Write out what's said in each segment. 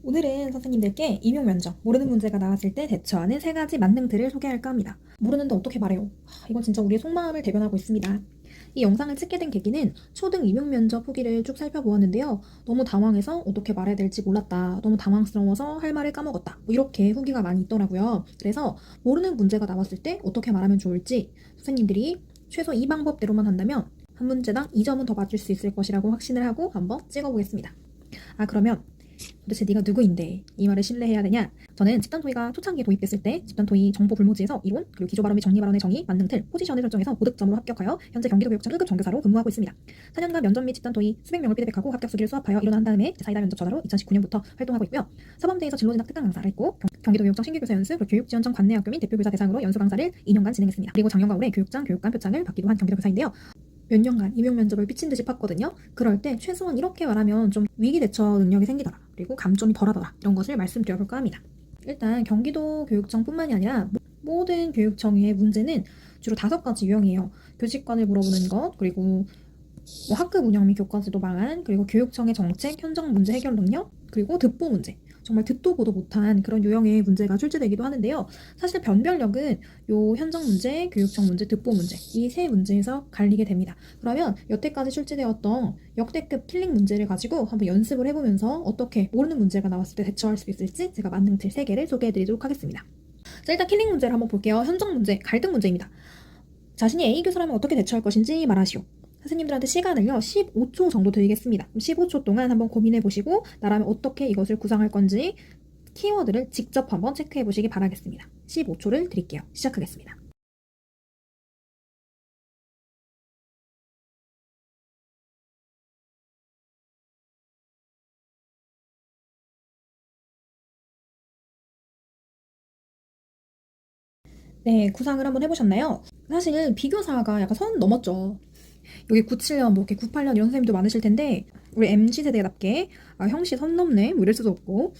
오늘은 선생님들께 임용 면접, 모르는 문제가 나왔을 때 대처하는 3가지 만능들을 소개할까 합니다. 모르는데 어떻게 말해요? 이건 진짜 우리의 속마음을 대변하고 있습니다. 이 영상을 찍게 된 계기는 초등 임용 면접 후기를 쭉 살펴보았는데요. 너무 당황해서 어떻게 말해야 될지 몰랐다. 너무 당황스러워서 할 말을 까먹었다. 이렇게 후기가 많이 있더라고요. 그래서 모르는 문제가 나왔을 때 어떻게 말하면 좋을지 선생님들이 최소 이 방법대로만 한다면 한 문제당 2점은 더 맞출 수 있을 것이라고 확신을 하고 한번 찍어보겠습니다. 그러면 도대체 네가 누구인데 이 말을 신뢰해야 되냐? 저는 집단 토의가 초창기에 도입됐을 때 집단 토의 정보 불모지에서 이론, 그리고 기조 발언 및 정리 발언의 정의, 만능 틀, 포지션을 설정해서 고득점으로 합격하여 현재 경기도 교육청 1급 정교사로 근무하고 있습니다. 4년간 면접 및 집단 토의 수백 명을 피드백하고 합격 수기를 수합하여 일어난 다음에 사이다 면접 전화로 2019년부터 활동하고 있고요. 사범대에서 진로진학 특강 강사를 했고 경기도 교육청 신규교사 연수, 교육지원청 관내학교 및 대표교사 대상으로 연수 강사를 2년간 진행했습니다. 그리고 작년과 올해 교육장, 교육감 표창을 받기도 한 경기도 교사인데요. 몇 년간 임용 면접을 미친 듯이 팠거든요. 그럴 때 최소한 이렇게 말하면 좀 위기 대처 능력이 생기더라. 그리고 감점이 덜하더라. 이런 것을 말씀드려볼까 합니다. 일단 경기도 교육청뿐만이 아니라 모든 교육청의 문제는 주로 5가지 유형이에요. 교직관을 물어보는 것, 그리고 학급 운영 및 교과제도 방안, 그리고 교육청의 정책, 현장 문제 해결 능력, 그리고 듣보 문제. 정말 듣도 보도 못한 그런 유형의 문제가 출제되기도 하는데요. 사실 변별력은 요 현장 문제, 교육청 문제, 듣보 문제 이 3문제에서 갈리게 됩니다. 그러면 여태까지 출제되었던 역대급 킬링 문제를 가지고 한번 연습을 해보면서 어떻게 모르는 문제가 나왔을 때 대처할 수 있을지 제가 만능 틀 3개를 소개해드리도록 하겠습니다. 자, 일단 킬링 문제를 한번 볼게요. 현장 문제, 갈등 문제입니다. 자신이 A 교사라면 어떻게 대처할 것인지 말하시오. 선생님들한테 시간을요 15초 정도 드리겠습니다. 15초 동안 한번 고민해 보시고 나라면 어떻게 이것을 구상할 건지 키워드를 직접 한번 체크해 보시기 바라겠습니다. 15초를 드릴게요. 시작하겠습니다. 네, 구상을 한번 해보셨나요? 사실 비교사가 약간 선 넘었죠. 여기 97년, 뭐 이렇게 98년 이런 선생님도 많으실 텐데 우리 MZ세대답게 형씨 선 넘네 뭐 이럴 수도 없고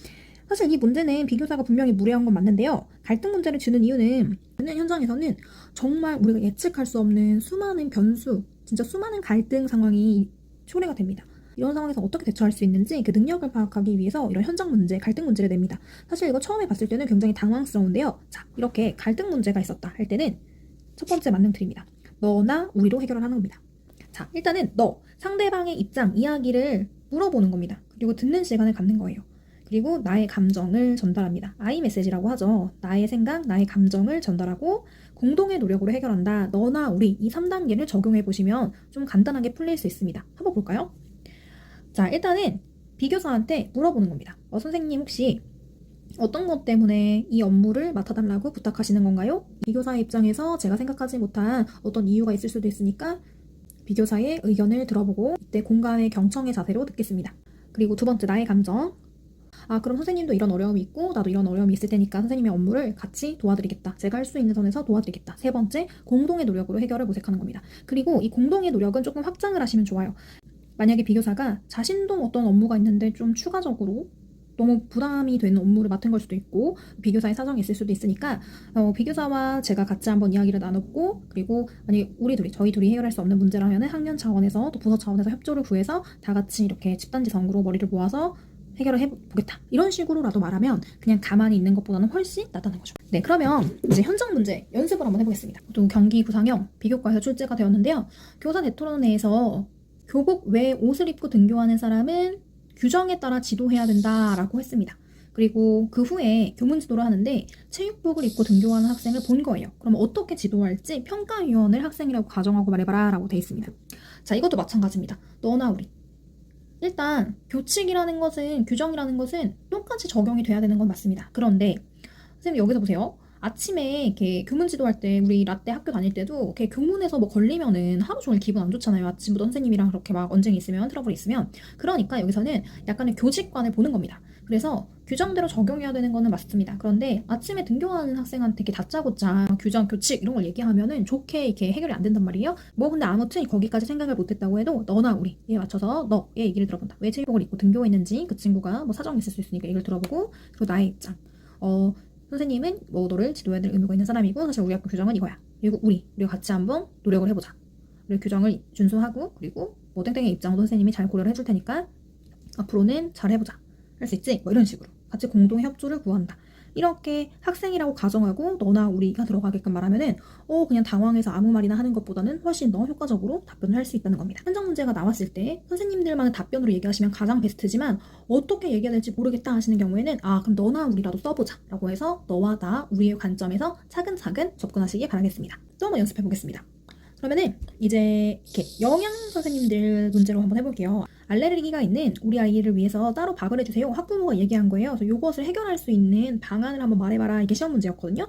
사실 이 문제는 비교사가 분명히 무례한 건 맞는데요. 갈등 문제를 주는 이유는 현장에서는 정말 우리가 예측할 수 없는 수많은 변수, 진짜 수많은 갈등 상황이 초래가 됩니다. 이런 상황에서 어떻게 대처할 수 있는지 그 능력을 파악하기 위해서 이런 현장 문제, 갈등 문제를 냅니다. 사실 이거 처음에 봤을 때는 굉장히 당황스러운데요. 자, 이렇게 갈등 문제가 있었다 할 때는 첫 번째 만능 드립니다. 너나 우리로 해결을 하는 겁니다. 자, 일단은 상대방의 입장, 이야기를 물어보는 겁니다. 그리고 듣는 시간을 갖는 거예요. 그리고 나의 감정을 전달합니다. I 메시지라고 하죠. 나의 생각, 나의 감정을 전달하고 공동의 노력으로 해결한다. 너나 우리 이 3단계를 적용해 보시면 좀 간단하게 풀릴 수 있습니다. 한번 볼까요? 자, 일단은 비교사한테 물어보는 겁니다. 선생님 혹시 어떤 것 때문에 이 업무를 맡아달라고 부탁하시는 건가요? 비교사의 입장에서 제가 생각하지 못한 어떤 이유가 있을 수도 있으니까 비교사의 의견을 들어보고 이때 공감의 경청의 자세로 듣겠습니다. 그리고 두 번째, 나의 감정. 그럼 선생님도 이런 어려움이 있고 나도 이런 어려움이 있을 테니까 선생님의 업무를 같이 도와드리겠다. 제가 할 수 있는 선에서 도와드리겠다. 세 번째, 공동의 노력으로 해결을 모색하는 겁니다. 그리고 이 공동의 노력은 조금 확장을 하시면 좋아요. 만약에 비교사가 자신도 어떤 업무가 있는데 좀 추가적으로 너무 부담이 되는 업무를 맡은 걸 수도 있고 비교사의 사정이 있을 수도 있으니까 비교사와 제가 같이 한번 이야기를 나눴고 그리고 만약에 저희 둘이 해결할 수 없는 문제라면 학년 차원에서 또 부서 차원에서 협조를 구해서 다 같이 이렇게 집단지성으로 머리를 모아서 해결을 해보겠다. 이런 식으로라도 말하면 그냥 가만히 있는 것보다는 훨씬 낫다는 거죠. 네, 그러면 이제 현장 문제 연습을 한번 해보겠습니다. 또 경기 구상형 비교과에서 출제가 되었는데요. 교사 대토론 내에서 교복 외 옷을 입고 등교하는 사람은 규정에 따라 지도해야 된다라고 했습니다. 그리고 그 후에 교문 지도를 하는데 체육복을 입고 등교하는 학생을 본 거예요. 그럼 어떻게 지도할지 평가위원을 학생이라고 가정하고 말해봐라 라고 돼 있습니다. 자, 이것도 마찬가지입니다. 너나 우리. 일단 규칙이라는 것은 규정이라는 것은 똑같이 적용이 돼야 되는 건 맞습니다. 그런데 선생님 여기서 보세요. 아침에 이렇게 교문 지도할 때 우리 라떼 학교 다닐 때도 이렇게 교문에서 뭐 걸리면은 하루 종일 기분 안 좋잖아요. 아침부터 선생님이랑 그렇게 막 언쟁이 있으면 트러블이 있으면 그러니까 여기서는 약간의 교직관을 보는 겁니다. 그래서 규정대로 적용해야 되는 거는 맞습니다. 그런데 아침에 등교하는 학생한테 이렇게 다짜고짜 규정, 교칙 이런 걸 얘기하면은 좋게 이렇게 해결이 안 된단 말이에요. 뭐 근데 아무튼 거기까지 생각을 못했다고 해도 너나 우리에 맞춰서 너의 얘기를 들어본다. 왜 체육복을 입고 등교했는지 그 친구가 뭐 사정이 있을 수 있으니까 얘기를 들어보고 그리고 나의 입장. 선생님은 뭐 너를 지도해야 될 의무가 있는 사람이고 사실 우리 학교 규정은 이거야. 그리고 우리가 같이 한번 노력을 해보자. 우리 규정을 준수하고 그리고 뭐 땡땡의 입장도 선생님이 잘 고려를 해줄 테니까 앞으로는 잘 해보자. 할 수 있지? 뭐 이런 식으로 같이 공동 협조를 구한다. 이렇게 학생이라고 가정하고 너나 우리가 들어가게끔 말하면은 그냥 당황해서 아무 말이나 하는 것보다는 훨씬 더 효과적으로 답변을 할 수 있다는 겁니다. 현장 문제가 나왔을 때 선생님들만의 답변으로 얘기하시면 가장 베스트지만 어떻게 얘기해야 될지 모르겠다 하시는 경우에는 그럼 너나 우리라도 써보자 라고 해서 너와 나 우리의 관점에서 차근차근 접근하시기 바라겠습니다. 또 한번 연습해 보겠습니다. 그러면은 이제 이렇게 영양 선생님들 문제로 한번 해볼게요. 알레르기가 있는 우리 아이를 위해서 따로 밥을 해주세요. 학부모가 얘기한 거예요. 그래서 이것을 해결할 수 있는 방안을 한번 말해봐라. 이게 시험 문제였거든요.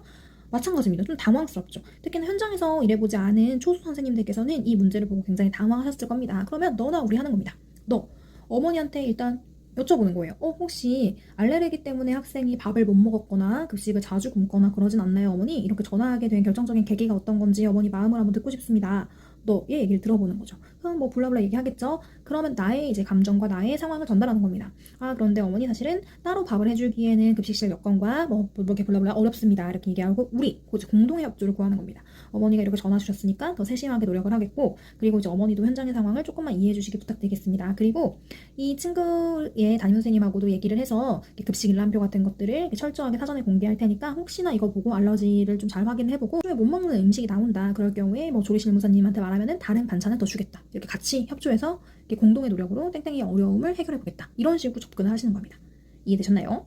마찬가지입니다. 좀 당황스럽죠. 특히나 현장에서 일해보지 않은 초수 선생님들께서는 이 문제를 보고 굉장히 당황하셨을 겁니다. 그러면 너나 우리 하는 겁니다. 너 어머니한테 일단 여쭤보는 거예요. 혹시 알레르기 때문에 학생이 밥을 못 먹었거나 급식을 자주 굶거나 그러진 않나요, 어머니? 이렇게 전화하게 된 결정적인 계기가 어떤 건지 어머니 마음을 한번 듣고 싶습니다. 너의 얘기를 들어보는 거죠. 그럼 뭐 블라블라 얘기하겠죠. 그러면 나의 이제 감정과 나의 상황을 전달하는 겁니다. 그런데 어머니 사실은 따로 밥을 해주기에는 급식실 여건과 뭐 이렇게 블라블라 어렵습니다. 이렇게 얘기하고 우리 공동의 협조를 구하는 겁니다. 어머니가 이렇게 전화 주셨으니까 더 세심하게 노력을 하겠고, 그리고 이제 어머니도 현장의 상황을 조금만 이해해 주시기 부탁드리겠습니다. 그리고 이 친구의 담임 선생님하고도 얘기를 해서 급식 일람표 같은 것들을 철저하게 사전에 공개할 테니까 혹시나 이거 보고 알러지를 좀 잘 확인해보고 못 먹는 음식이 나온다 그럴 경우에 뭐 조리실무사님한테 말하면은 다른 반찬을 더 주겠다. 이렇게 같이 협조해서 이렇게 공동의 노력으로 땡땡이의 어려움을 해결해보겠다. 이런 식으로 접근을 하시는 겁니다. 이해되셨나요?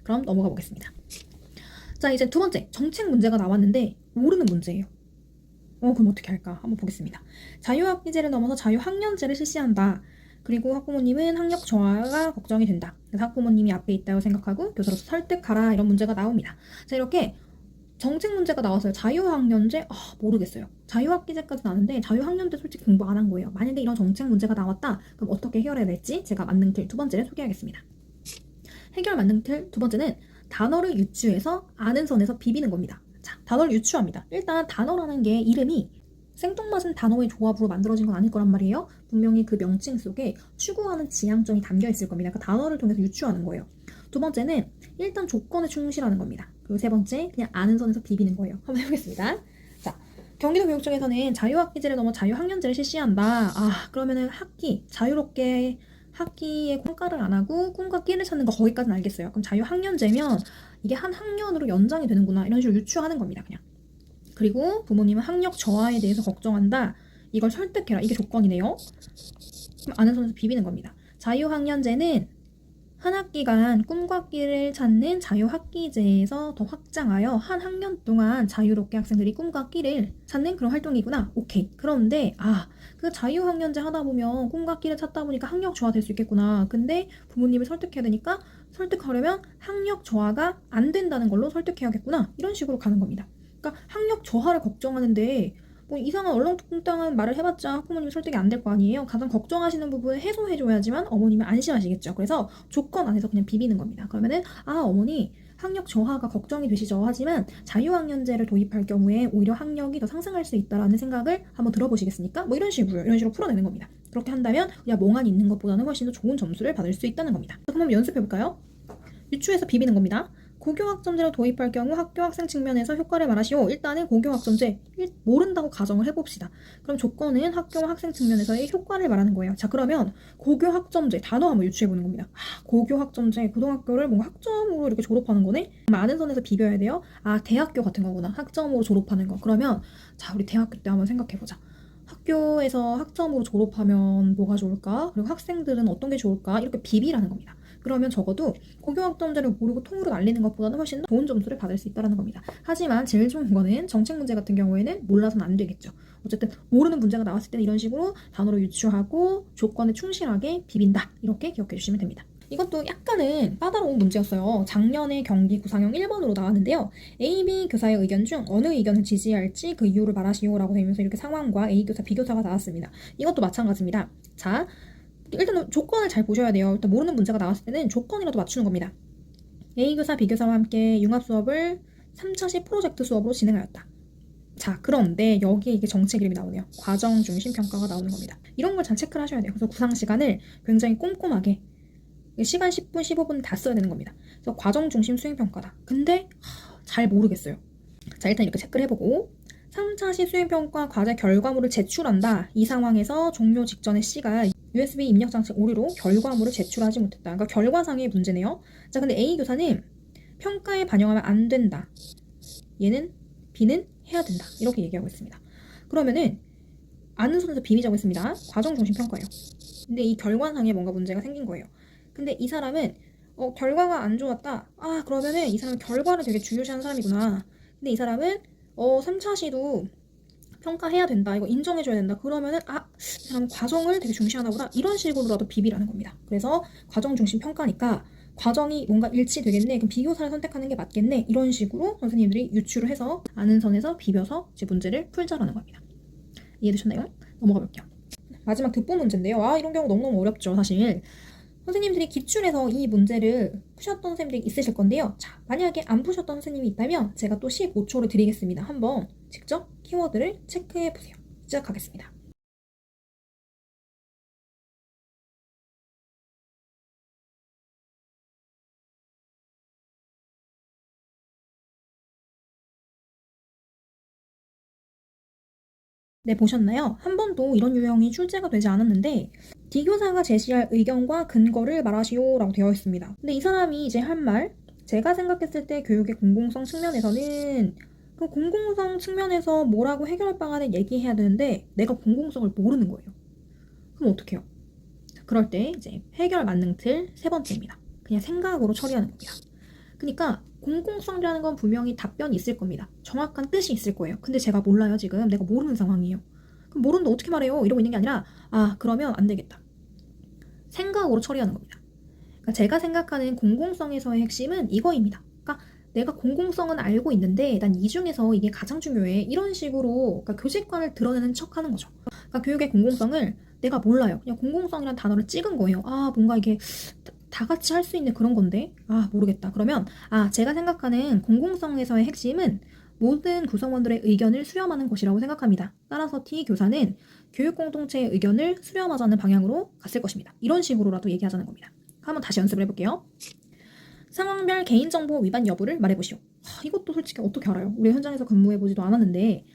그럼 넘어가 보겠습니다. 자, 이제 두 번째, 정책 문제가 나왔는데 모르는 문제예요. 그럼 어떻게 할까? 한번 보겠습니다. 자유학기제를 넘어서 자유학년제를 실시한다. 그리고 학부모님은 학력 저하가 걱정이 된다. 그래서 학부모님이 앞에 있다고 생각하고 교사로서 설득하라. 이런 문제가 나옵니다. 자, 이렇게 정책 문제가 나왔어요. 자유학년제? 모르겠어요. 자유학기제까지는 아는데 자유학년제 솔직히 공부 안 한 거예요. 만약에 이런 정책 문제가 나왔다. 그럼 어떻게 해결해야 될지 제가 만능 틀 두 번째를 소개하겠습니다. 해결 만능 틀 두 번째는 단어를 유추해서 아는 선에서 비비는 겁니다. 자, 단어를 유추합니다. 일단 단어라는 게 이름이 생뚱맞은 단어의 조합으로 만들어진 건 아닐 거란 말이에요. 분명히 그 명칭 속에 추구하는 지향점이 담겨 있을 겁니다. 그 단어를 통해서 유추하는 거예요. 두 번째는 일단 조건에 충실하는 겁니다. 그리고 세 번째, 그냥 아는 선에서 비비는 거예요. 한번 해보겠습니다. 자, 경기도 교육청에서는 자유학기제를 넘어 자유학년제를 실시한다. 그러면은 자유롭게 학기에 평가를 안 하고 꿈과 끼를 찾는 거 거기까지는 알겠어요. 그럼 자유학년제면 이게 한 학년으로 연장이 되는구나. 이런 식으로 유추하는 겁니다. 그냥. 그리고 부모님은 학력 저하에 대해서 걱정한다. 이걸 설득해라. 이게 조건이네요. 그럼 아는 선에서 비비는 겁니다. 자유학년제는 한 학기간 꿈과 끼를 찾는 자유학기제에서 더 확장하여 한 학년 동안 자유롭게 학생들이 꿈과 끼를 찾는 그런 활동이구나. 오케이. 그런데 그 자유학년제 하다 보면 꿈과 끼를 찾다 보니까 학력 저하 될 수 있겠구나. 근데 부모님을 설득해야 되니까 설득하려면 학력 저하가 안 된다는 걸로 설득해야겠구나. 이런 식으로 가는 겁니다. 그러니까 학력 저하를 걱정하는데 뭐 이상한 얼렁뚱땅한 말을 해봤자 학부모님 설득이 안 될 거 아니에요. 가장 걱정하시는 부분을 해소해줘야지만 어머님은 안심하시겠죠. 그래서 조건 안에서 그냥 비비는 겁니다. 그러면은 어머니 학력 저하가 걱정이 되시죠. 하지만 자유학년제를 도입할 경우에 오히려 학력이 더 상승할 수 있다라는 생각을 한번 들어보시겠습니까? 뭐 이런 식으로 풀어내는 겁니다. 그렇게 한다면 그냥 멍하니 있는 것보다는 훨씬 더 좋은 점수를 받을 수 있다는 겁니다. 그럼 한번 연습해볼까요? 유추해서 비비는 겁니다. 고교학점제를 도입할 경우 학교 학생 측면에서 효과를 말하시오. 일단은 고교학점제 모른다고 가정을 해봅시다. 그럼 조건은 학교와 학생 측면에서의 효과를 말하는 거예요. 자, 그러면 고교학점제 단어 한번 유추해보는 겁니다. 고교학점제 고등학교를 뭔가 학점으로 이렇게 졸업하는 거네? 많은 선에서 비벼야 돼요. 대학교 같은 거구나. 학점으로 졸업하는 거. 그러면 자, 우리 대학교 때 한번 생각해보자. 학교에서 학점으로 졸업하면 뭐가 좋을까? 그리고 학생들은 어떤 게 좋을까? 이렇게 비비라는 겁니다. 그러면 적어도 고교학점제를 모르고 통으로 날리는 것보다는 훨씬 더 좋은 점수를 받을 수 있다는 겁니다. 하지만 제일 좋은 거는 정책 문제 같은 경우에는 몰라서는 안 되겠죠. 어쨌든 모르는 문제가 나왔을 때는 이런 식으로 단어로 유추하고 조건에 충실하게 비빈다. 이렇게 기억해 주시면 됩니다. 이것도 약간은 까다로운 문제였어요. 작년에 경기 구상형 1번으로 나왔는데요. A, B 교사의 의견 중 어느 의견을 지지할지 그 이유를 말하시오 라고 되면서 이렇게 상황과 A 교사, B 교사가 나왔습니다. 이것도 마찬가지입니다. 자, 일단 조건을 잘 보셔야 돼요. 일단 모르는 문제가 나왔을 때는 조건이라도 맞추는 겁니다. A 교사, B 교사와 함께 융합 수업을 3차시 프로젝트 수업으로 진행하였다. 자, 그런데 여기에 이게 정책 이름이 나오네요. 과정 중심 평가가 나오는 겁니다. 이런 걸 잘 체크를 하셔야 돼요. 그래서 구상 시간을 굉장히 꼼꼼하게 시간 10분, 15분 다 써야 되는 겁니다. 그래서 과정 중심 수행 평가다. 근데 잘 모르겠어요. 자, 일단 이렇게 체크를 해보고 3차시 수행평가 과제 결과물을 제출한다. 이 상황에서 종료 직전에 C가 USB 입력 장치 오류로 결과물을 제출하지 못했다. 그러니까 결과상의 문제네요. 자, 근데 A 교사는 평가에 반영하면 안 된다. 얘는 B는 해야 된다. 이렇게 얘기하고 있습니다. 그러면은 아는 선에서 B이라고 했습니다. 과정 중심 평가예요. 근데 이 결과상에 뭔가 문제가 생긴 거예요. 근데 이 사람은 결과가 안 좋았다. 아, 그러면은 이 사람은 결과를 되게 중요시하는 사람이구나. 근데 이 사람은 3차 시도 평가해야 된다. 이거 인정해줘야 된다. 그러면은 이 사람은 과정을 되게 중시하나 보다. 이런 식으로라도 비비라는 겁니다. 그래서 과정 중심 평가니까 과정이 뭔가 일치되겠네. 그럼 비교사를 선택하는 게 맞겠네. 이런 식으로 선생님들이 유추를 해서 아는 선에서 비벼서 이제 문제를 풀자라는 겁니다. 이해되셨나요? 넘어가 볼게요. 마지막 득보 문제인데요. 이런 경우 너무너무 어렵죠, 사실. 선생님들이 기출해서 이 문제를 푸셨던 선생님들이 있으실 건데요. 자, 만약에 안 푸셨던 선생님이 있다면 제가 또 15초를 드리겠습니다. 한번 직접 키워드를 체크해 보세요. 시작하겠습니다. 네, 보셨나요? 한 번도 이런 유형이 출제가 되지 않았는데 D교사가 제시할 의견과 근거를 말하시오라고 되어 있습니다. 근데 이 사람이 이제 한 말, 제가 생각했을 때 교육의 공공성 측면에서는 그 공공성 측면에서 뭐라고 해결 방안을 얘기해야 되는데 내가 공공성을 모르는 거예요. 그럼 어떡해요? 그럴 때 이제 해결 만능 틀 세 번째입니다. 그냥 생각으로 처리하는 겁니다. 그러니까 공공성이라는 건 분명히 답변이 있을 겁니다. 정확한 뜻이 있을 거예요. 근데 제가 몰라요, 지금. 내가 모르는 상황이에요. 그럼 모르는데 어떻게 말해요? 이러고 있는 게 아니라 그러면 안 되겠다. 생각으로 처리하는 겁니다. 그러니까 제가 생각하는 공공성에서의 핵심은 이거입니다. 그러니까 내가 공공성은 알고 있는데 난 이 중에서 이게 가장 중요해. 이런 식으로 그러니까 교직관을 드러내는 척하는 거죠. 그러니까 교육의 공공성을 내가 몰라요. 그냥 공공성이라는 단어를 찍은 거예요. 뭔가 이게 다 같이 할 수 있는 그런 건데 모르겠다. 그러면 제가 생각하는 공공성에서의 핵심은 모든 구성원들의 의견을 수렴하는 것이라고 생각합니다. 따라서 T 교사는 교육 공동체의 의견을 수렴하자는 방향으로 갔을 것입니다. 이런 식으로라도 얘기하자는 겁니다. 한번 다시 연습을 해볼게요. 상황별 개인정보 위반 여부를 말해보시오. 이것도 솔직히 어떻게 알아요? 우리 현장에서 근무해보지도 않았는데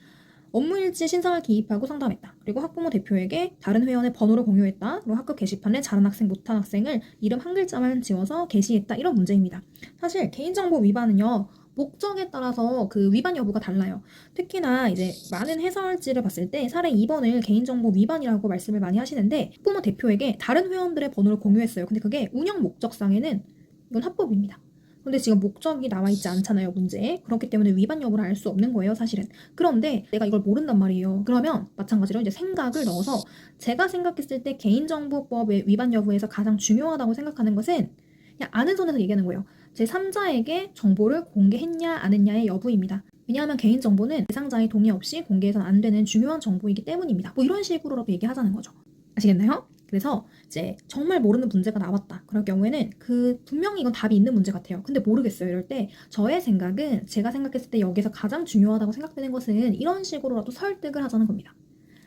업무일지 신상을 기입하고 상담했다. 그리고 학부모 대표에게 다른 회원의 번호를 공유했다. 그리고 학급 게시판에 잘한 학생, 못한 학생을 이름 한 글자만 지워서 게시했다. 이런 문제입니다. 사실 개인정보 위반은요. 목적에 따라서 그 위반 여부가 달라요. 특히나 이제 많은 해설지를 봤을 때 사례 2번을 개인정보 위반이라고 말씀을 많이 하시는데 학부모 대표에게 다른 회원들의 번호를 공유했어요. 근데 그게 운영 목적상에는 이건 합법입니다. 근데 지금 목적이 나와 있지 않잖아요, 문제에. 그렇기 때문에 위반 여부를 알 수 없는 거예요, 사실은. 그런데 내가 이걸 모른단 말이에요. 그러면 마찬가지로 이제 생각을 넣어서 제가 생각했을 때 개인정보법의 위반 여부에서 가장 중요하다고 생각하는 것은 그냥 아는 선에서 얘기하는 거예요. 제3자에게 정보를 공개했냐 안 했냐의 여부입니다. 왜냐하면 개인정보는 대상자의 동의 없이 공개해서는 안 되는 중요한 정보이기 때문입니다. 뭐 이런 식으로라도 얘기하자는 거죠. 아시겠나요? 그래서 이제 정말 모르는 문제가 나왔다. 그럴 경우에는 분명히 이건 답이 있는 문제 같아요. 근데 모르겠어요. 이럴 때 저의 생각은 제가 생각했을 때 여기서 가장 중요하다고 생각되는 것은 이런 식으로라도 설득을 하자는 겁니다.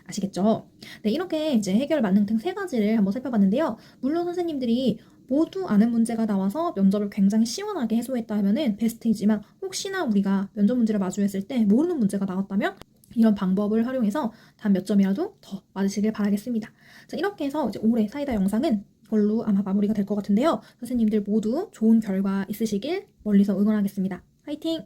아시겠죠? 네, 이렇게 이제 해결 만능 등 세 가지를 한번 살펴봤는데요. 물론 선생님들이 모두 아는 문제가 나와서 면접을 굉장히 시원하게 해소했다 하면은 베스트이지만 혹시나 우리가 면접 문제를 마주했을 때 모르는 문제가 나왔다면 이런 방법을 활용해서 단 몇 점이라도 더 맞으시길 바라겠습니다. 자, 이렇게 해서 이제 올해 사이다 영상은 이걸로 아마 마무리가 될 것 같은데요. 선생님들 모두 좋은 결과 있으시길 멀리서 응원하겠습니다. 화이팅!